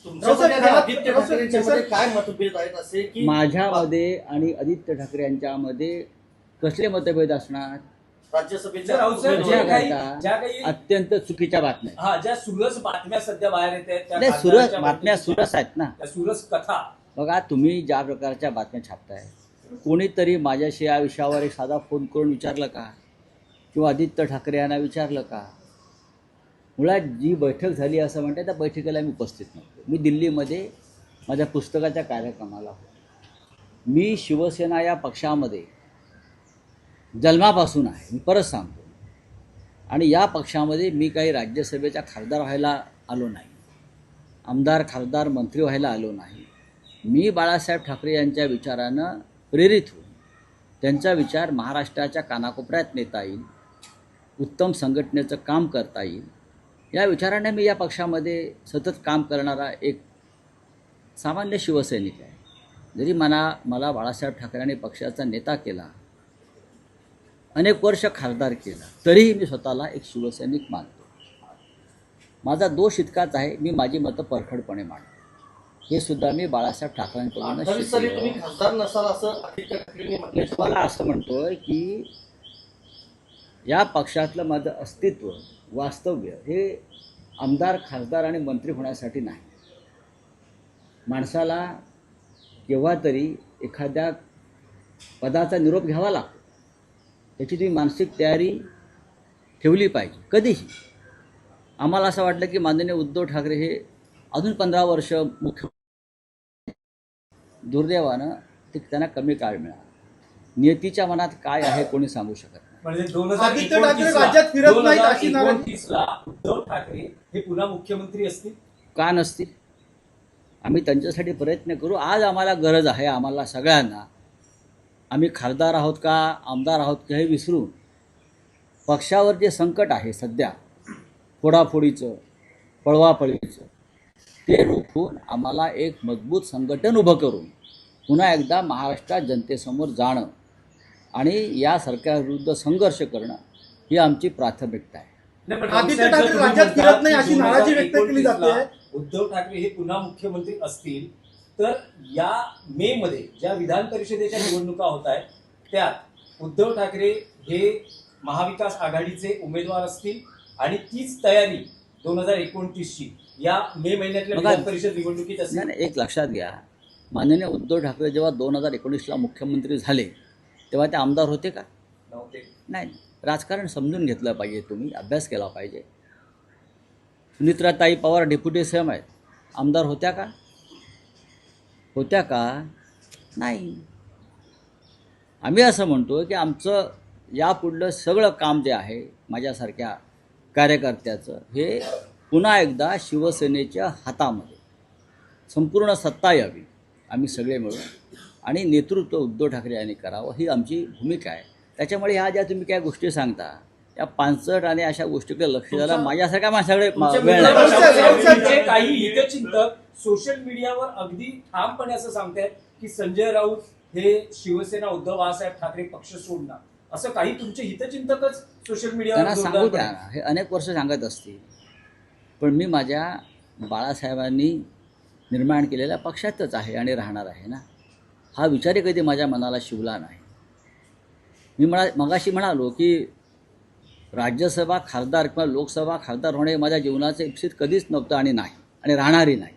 आदित्य ठाकरे यांच्यामध्ये काय मतभेद आहेत असे की माझ्यामध्ये आणि आदित्य ठाकरे यांच्यामध्ये कसले मतभेद असणार? राज्यसभेच्या ज्या काही अत्यंत चुकीच्या बातम्या, ज्या सुरस बातम्या सध्या बाहेर येत आहेत नाही, सुरस बातम्या सुरस आहेत ना. त्या सुरस कथा बघा, तुम्ही ज्या प्रकारच्या बातम्या छापताय, कोणीतरी माझ्याशी या विषयावर एक साधा फोन करून विचारलं का, किंवा आदित्य ठाकरे यांना विचारलं का? मुळात जी बैठक झाली असं म्हणते, त्या बैठकीला मी उपस्थित नव्हतो. मी दिल्लीमध्ये माझ्या पुस्तकाच्या कार्यक्रमाला होतो. मी शिवसेना या पक्षामध्ये जन्मापासून आहे, मी परत सांगतो. आणि या पक्षामध्ये मी काही राज्यसभेचा खासदार व्हायला आलो नाही, आमदार खासदार मंत्री व्हायला आलो नाही. मी बाळासाहेब ठाकरे यांच्या विचारानं प्रेरित होऊन त्यांचा विचार महाराष्ट्राच्या कानाकोपऱ्यात नेता येईल, उत्तम संघटनेचं काम करता येईल, या विचाराने मी या पक्षामध्ये सतत काम करणारा एक सामान्य शिवसैनिक आहे. जरी मला बाळासाहेब ठाकरेंनी पक्षाचा नेता केला, अनेक वर्ष खासदार केला, तरीही मी स्वतःला एक शिवसैनिक मानतो. माझा दोष इतकाच आहे, मी माझी मतं परखडपणे मांडतो. हे सुद्धा मी बाळासाहेब ठाकरेंकडून तुम्ही खासदार नसाल असं आदित्य ठाकरेंनी म्हटलं. मला असं म्हणतोय की या पक्षातलं माझं अस्तित्व, वास्तव्य हे आमदार खासदार आणि मंत्री होण्यासाठी नाही. माणसाला केव्हा तरी एखाद्या पदाचा निरोप घ्यावा लागतो, याची तुम्ही मानसिक तयारी ठेवली पाहिजे कधीही. आम्हाला असं वाटलं की माननीय उद्धव ठाकरे हे अजून 15 वर्ष मुख्य, दुर्दैवानं ते त्यांना कमी काळ मिळाला. नियतीच्या मनात काय आहे कोणी सांगू शकत नाही. म्हणजे आदित्य ठाकरे राज्यात फिरत नाहीत अशी नाराजी. 2029ला उद्धव ठाकरे हे पुन्हा मुख्यमंत्री असतील का नसतील? आम्ही त्यांच्यासाठी प्रयत्न करू. आज आम्हाला गरज आहे, आम्हाला सगळ्यांना, आम्ही खासदार आहोत का आमदार आहोत का हे विसरून पक्षावर जे संकट आहे सध्या, फोडाफोडीचं, पळवापळीचं, ते रोखून आम्हाला एक मजबूत संघटन उभं करून पुन्हा एकदा महाराष्ट्रात जनतेसमोर जाणं आणि या सरकारविरुद्ध संघर्ष करणं ही आमची प्राथमिकता आहे. आदित्य ठाकरे राज्यात फिरत नाही अशी नाराजी व्यक्त केली जाते. उद्धव ठाकरे हे पुन्हा मुख्यमंत्री असतील तर या मे मध्ये ज्या विधान परिषदेच्या निवडणुका होत आहेत त्यात उद्धव ठाकरे हे महाविकास आघाडीचे उमेदवार असतील आणि तीच तयारी 2029ची या मे महिन्यातल्या विधान परिषद निवडणुकीत असेल. नाही, एक लक्षात घ्या, माननीय उद्धव ठाकरे जेव्हा 2019ला मुख्यमंत्री झाले तेव्हा ते आमदार होते का? नव्हते. नाही. राजकारण समजून घेतलं पाहिजे, तुम्ही अभ्यास केला पाहिजे. सुनित्राताई पवार डेप्युटी सीएम आहेत, आमदार होत्या का? होत्या का? नाही. आम्ही असं म्हणतो की आमचं यापुढलं सगळं काम जे आहे माझ्यासारख्या कार्यकर्त्याचं, हे पुन्हा एकदा शिवसेनेच्या हातामध्ये संपूर्ण सत्ता यावी, आम्ही सगळे मिळून, आणि नेतृत्व उद्धव ठाकरे यांनी करावं, ही आमची भूमिका आहे. त्याच्यामुळे ह्या ज्या तुम्ही काय गोष्टी सांगता त्या पानसट आणि अशा गोष्टीकडे लक्ष द्यायला माझ्यासारख्या माणसाकडे वेळ नाही. काही हितचिंतक सोशल मीडियावर अगदी ठामपणे असं सांगतायत की संजय राऊत हे शिवसेना उद्धव बाळासाहेब ठाकरे पक्ष सोडणार, असं काही तुमचे हितचिंतकच सोशल मीडियावर त्यांना सांगू द्या ना, हे अनेक वर्ष सांगत असतील. पण मी माझ्या बाळासाहेबांनी निर्माण केलेल्या पक्षातच आहे आणि राहणार आहे ना. हा विचारही कधी माझ्या मनाला शिवला नाही. मी मगाशी म्हणालो की राज्यसभा खासदार किंवा लोकसभा खासदार होणे माझ्या जीवनाचं इप्सित कधीच नव्हतं आणि नाही, आणि राहणारही नाही.